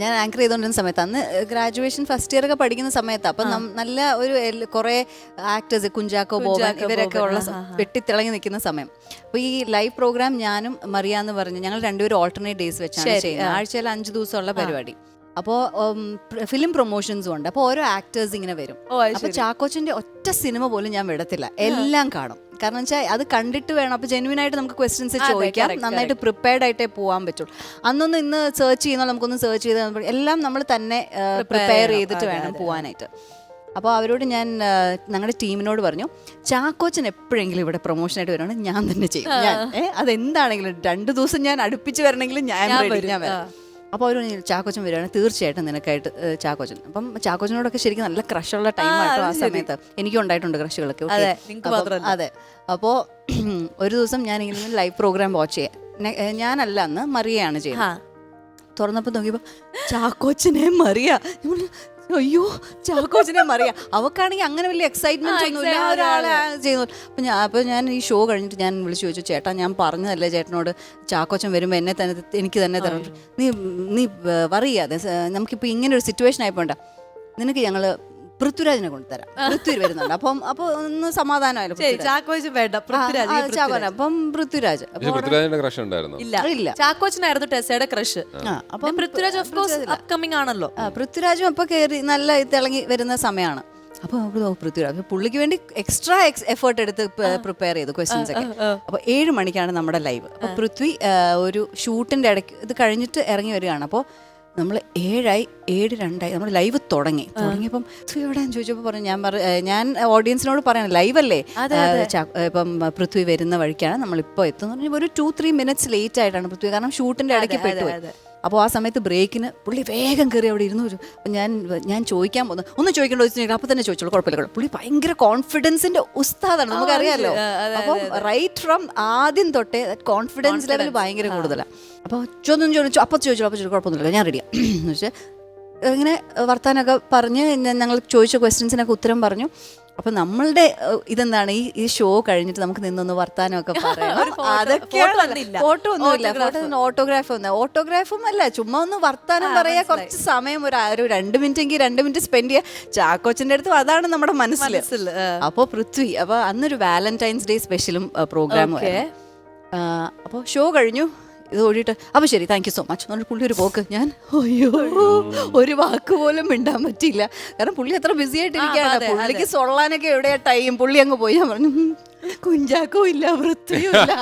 ഞാൻ ആങ്കർ ചെയ്തുകൊണ്ടിരുന്ന സമയത്ത് അന്ന് ഗ്രാജുവേഷൻ ഫസ്റ്റ് ഇയർ ഒക്കെ പഠിക്കുന്ന സമയത്ത് അപ്പം നല്ല ഒരു കുറെ ആക്ടേഴ്സ് കുഞ്ചാക്കോ ബോബൻ ഇവരൊക്കെ ഉള്ള വെട്ടിത്തിളങ്ങി നിൽക്കുന്ന സമയം. അപ്പോൾ ഈ ലൈവ് പ്രോഗ്രാം ഞാനും മറിയ എന്ന് പറഞ്ഞു ഞങ്ങൾ രണ്ടുപേരും ഓൾട്ടർനേറ്റ് ഡേയ്സ് വെച്ചാണ് ചെയ്യുന്നത്. ആഴ്ചയിൽ 5 ദിവസമുള്ള പരിപാടി. അപ്പോൾ ഫിലിം പ്രൊമോഷൻസും ഉണ്ട്. അപ്പോൾ ഓരോ ആക്ടേഴ്സ് ഇങ്ങനെ വരും. അപ്പോൾ ചാക്കോച്ചൻ്റെ ഒറ്റ സിനിമ പോലും ഞാൻ വിടത്തില്ല, എല്ലാം കാണും. കാരണം വെച്ചാൽ അത് കണ്ടിട്ട് വേണം. അപ്പോൾ ജെന്യൂനായിട്ട് നമുക്ക് ക്വസ്റ്റ്യൻസ് ചോദിക്കാം, നന്നായിട്ട് പ്രിപ്പയർഡ് ആയിട്ടേ പോകാൻ പറ്റുള്ളൂ. അന്നൊന്നും ഇന്ന് സെർച്ച് ചെയ്യുന്ന നമുക്കൊന്ന് സെർച്ച് ചെയ്ത് എല്ലാം നമ്മൾ തന്നെ പ്രിപ്പയർ ചെയ്തിട്ട് വേണം പോകാനായിട്ട്. അപ്പോൾ അവരോട് ഞാൻ ഞങ്ങളുടെ ടീമിനോട് പറഞ്ഞു, ചാക്കോച്ചൻ എപ്പോഴെങ്കിലും ഇവിടെ പ്രൊമോഷനായിട്ട് വരുവാണെങ്കിൽ ഞാൻ തന്നെ ചെയ്യും. ഞാൻ അതെന്താണെങ്കിലും 2 ദിവസം ഞാൻ അടുപ്പിച്ച് വരണമെങ്കിലും ഞാൻ വരാം. അപ്പോൾ അവർ ചാക്കോച്ചൻ വരികയാണെങ്കിൽ തീർച്ചയായിട്ടും നിനക്കായിട്ട് ചാക്കോച്ചൻ. അപ്പം ചാക്കോച്ചനോടൊക്കെ ശരിക്കും നല്ല ക്രഷുള്ള ടൈമായിട്ടോ ആ സമയത്ത്. എനിക്കും ഉണ്ടായിട്ടുണ്ട് ക്രഷുകളൊക്കെ. അതെ. അപ്പോൾ ഒരു ദിവസം ഞാൻ ഇങ്ങനെ ലൈവ് പ്രോഗ്രാം വാച്ച് ചെയ്യാം. ഞാനല്ല, അന്ന് മറിയയാണ് ചെയ്യുന്നത്. തുറന്നപ്പോൾ നോക്കിയപ്പോൾ ചാക്കോച്ചനെ മറിയ. അയ്യോ, ചാക്കോച്ചനെ മറിയ. അവക്കാണെങ്കിൽ അങ്ങനെ വലിയ എക്സൈറ്റ്മെന്റ് ഒന്നുമില്ല, ഒരാളെ ചെയ്യുന്നു. അപ്പോൾ ഞാൻ ഈ ഷോ കഴിഞ്ഞിട്ട് ഞാൻ വിളിച്ചു ചോദിച്ചു, ചേട്ടാ ഞാൻ പറഞ്ഞതല്ലേ ചേട്ടനോട് ചാക്കോച്ചൻ വരുമ്പോൾ എന്നെ തന്നെ എനിക്ക് തന്നെ തരണം, നീ വറിയാതെ, നമുക്കിപ്പോൾ ഇങ്ങനെ ഒരു സിറ്റുവേഷൻ ആയിപ്പോണ്ട, നിനക്ക് ഞങ്ങൾ പൃഥ്വിരാജിനെ കൊണ്ടുതരാം, പൃഥ്വി വരുന്നുണ്ട്. അപ്പോൾ ഒന്ന് സമാധാനമായല്ലോ. അപ്പം പൃഥ്വിരാജ് ഇല്ല, ചാക്കോച്ചനായിരുന്നു ടെസയുടെ ക്രഷ്. അപ്പം പൃഥ്വിരാജ് ഓഫ് കോഴ്സ് അപ്കമിങ് ആണല്ലോ. പൃഥ്വിരാജും അപ്പൊ കയറി നല്ല തിളങ്ങി വരുന്ന സമയമാണ്. അപ്പോൾ നമുക്ക് പൃഥ്വിരാജ് പുള്ളിക്ക് വേണ്ടി എക്സ്ട്രാ എഫേർട്ട് എടുത്ത് പ്രിപ്പയർ ചെയ്തു ക്വസ്റ്റ്യൻസ് ഒക്കെ. അപ്പോൾ 7 മണിക്കാണ് നമ്മുടെ ലൈവ്. അപ്പോൾ പൃഥ്വി ഒരു ഷൂട്ടിന്റെ ഇടയ്ക്ക് ഇത് കഴിഞ്ഞിട്ട് ഇറങ്ങി വരികയാണ്. അപ്പോൾ നമ്മൾ 7:02 നമ്മൾ ലൈവ് തുടങ്ങിയപ്പം എവിടെയാന്ന് ചോദിച്ചപ്പോൾ പറഞ്ഞു, ഞാൻ ഓഡിയൻസിനോട് പറയണം ലൈവ് അല്ലേ, ഇപ്പം പൃഥ്വി വരുന്ന വഴിക്കാണ് നമ്മളിപ്പോൾ എത്തുന്നത് പറഞ്ഞാൽ ഒരു 2-3 മിനിറ്റ്സ് ലേറ്റ് ആയിട്ടാണ് പൃഥ്വി, കാരണം ഷൂട്ടിന്റെ ഇടയ്ക്ക് പെട്ടു. അപ്പോൾ ആ സമയത്ത് ബ്രേക്കിന് പുള്ളി വേഗം കയറി അവിടെ ഇരുന്നു. അപ്പം ഞാൻ ചോദിക്കാൻ പോകുന്നു, ഒന്നും ചോദിക്കേണ്ട ചോദിച്ചിട്ടുണ്ടെങ്കിൽ അപ്പം തന്നെ ചോദിച്ചോളൂ, കുഴപ്പമില്ല. പുള്ളി ഭയങ്കര കോൺഫിഡൻസിന്റെ ഉസ്താദാണ്, നമുക്കറിയാമല്ലോ. അപ്പം റൈറ്റ് ഫ്രം ആദ്യം തൊട്ടേ കോൺഫിഡൻസ് ലെവൽ ഭയങ്കര കൂടുതലാണ്. അപ്പോൾ ചോദിച്ചു, അപ്പം ചോദിച്ചോളൂ, കുഴപ്പമൊന്നുമില്ല, ഞാൻ റെഡിയാണ് എന്ന് വെച്ചാൽ ഇങ്ങനെ വർത്താനമൊക്കെ പറഞ്ഞ് ഞങ്ങൾ ചോദിച്ച ക്വസ്റ്റ്യൻസിനൊക്കെ ഉത്തരം പറഞ്ഞു. അപ്പം നമ്മളുടെ ഇതെന്താണ്, ഈ ഷോ കഴിഞ്ഞിട്ട് നമുക്ക് നിന്നൊന്ന് വർത്താനമൊക്കെ പറയാം. അതൊക്കെയാണ്, ഫോട്ടോ ഒന്നുമില്ല, ഓട്ടോഗ്രാഫും അല്ല, ചുമ്മാ ഒന്ന് വർത്താനം പറയാ, കുറച്ച് സമയം ഒരു 2 മിനിറ്റ് എങ്കിൽ 2 മിനിറ്റ് സ്പെൻഡ് ചെയ്യുക ചാക്കോച്ചൻ്റെ അടുത്തും. അതാണ് നമ്മുടെ മനസ്സിൽ. അപ്പോൾ പൃഥ്വി, അപ്പോൾ അന്നൊരു വാലന്റൈൻസ് ഡേ സ്പെഷ്യലും പ്രോഗ്രാമും. അപ്പോൾ ഷോ കഴിഞ്ഞു, ഇത് ഓടിയിട്ട് അപ്പോൾ ശരി, താങ്ക് യു സോ മച്ച് എന്ന് പറഞ്ഞിട്ട് പുള്ളി ഒരു പോക്ക്. ഞാൻ അയ്യോ, ഒരു വാക്ക് പോലും മിണ്ടാൻ പറ്റിയില്ല, കാരണം പുള്ളി അത്ര ബിസി ആയിട്ടിരിക്കുകയാണ്. പുള്ളിക്ക് സൊള്ളാനൊക്കെ എവിടെയാ ടൈം, പുള്ളി അങ്ങ് പോയി. ഞാൻ പറഞ്ഞു, കുഞ്ചാക്കോ ഇല്ല, പൃഥ്വിയും ഇല്ല.